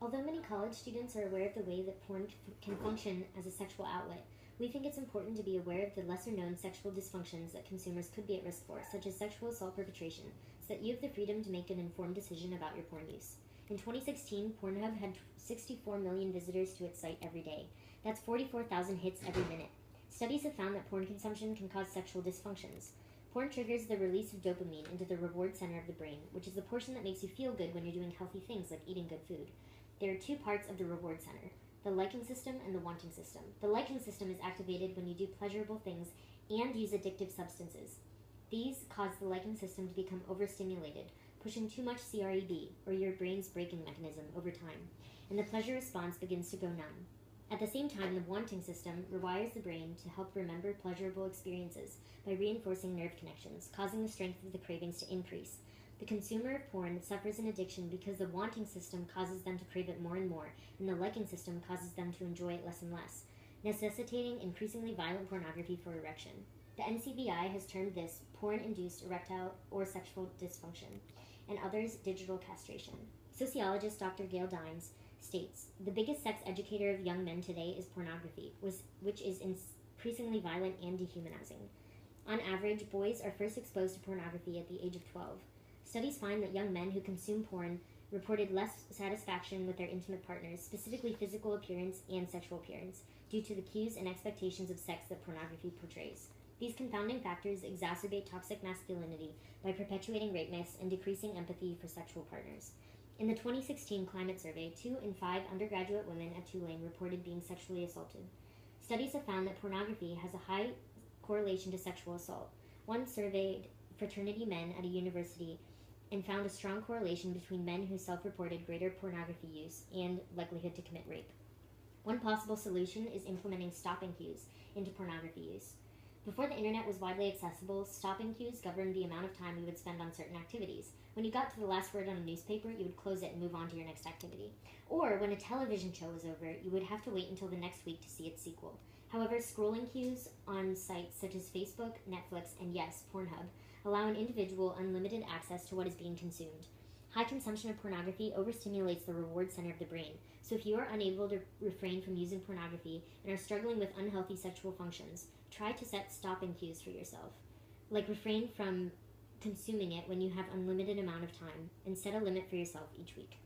Although many college students are aware of the way that porn can function as a sexual outlet, we think it's important to be aware of the lesser-known sexual dysfunctions that consumers could be at risk for, such as sexual assault perpetration, so that you have the freedom to make an informed decision about your porn use. In 2016, Pornhub had 64 million visitors to its site every day. That's 44,000 hits every minute. Studies have found that porn consumption can cause sexual dysfunctions. Porn triggers the release of dopamine into the reward center of the brain, which is the portion that makes you feel good when you're doing healthy things like eating good food. There are two parts of the reward center: the liking system and the wanting system. The liking system is activated when you do pleasurable things and use addictive substances. These cause the liking system to become overstimulated, pushing too much CREB, or your brain's braking mechanism, over time, and the pleasure response begins to go numb. At the same time, the wanting system rewires the brain to help remember pleasurable experiences by reinforcing nerve connections, causing the strength of the cravings to increase. The consumer of porn suffers an addiction because the wanting system causes them to crave it more and more, and the liking system causes them to enjoy it less and less, necessitating increasingly violent pornography for erection. The NCBI has termed this porn-induced erectile or sexual dysfunction, and others digital castration. Sociologist Dr. Gail Dines states, "The biggest sex educator of young men today is pornography, which is increasingly violent and dehumanizing. On average, boys are first exposed to pornography at the age of 12. Studies find that young men who consume porn reported less satisfaction with their intimate partners, specifically physical appearance and sexual appearance, due to the cues and expectations of sex that pornography portrays. These confounding factors exacerbate toxic masculinity by perpetuating rape myths and decreasing empathy for sexual partners." In the 2016 climate survey, 2 in 5 undergraduate women at Tulane reported being sexually assaulted. Studies have found that pornography has a high correlation to sexual assault. One surveyed fraternity men at a university and found a strong correlation between men who self-reported greater pornography use and likelihood to commit rape. One possible solution is implementing stopping cues into pornography use. Before the internet was widely accessible, stopping cues governed the amount of time we would spend on certain activities. When you got to the last word on a newspaper, you would close it and move on to your next activity. Or when a television show was over, you would have to wait until the next week to see its sequel. However, scrolling cues on sites such as Facebook, Netflix, and yes, Pornhub allow an individual unlimited access to what is being consumed. High consumption of pornography overstimulates the reward center of the brain, so if you are unable to refrain from using pornography and are struggling with unhealthy sexual functions, try to set stopping cues for yourself. Like refrain from consuming it when you have unlimited amount of time, and set a limit for yourself each week.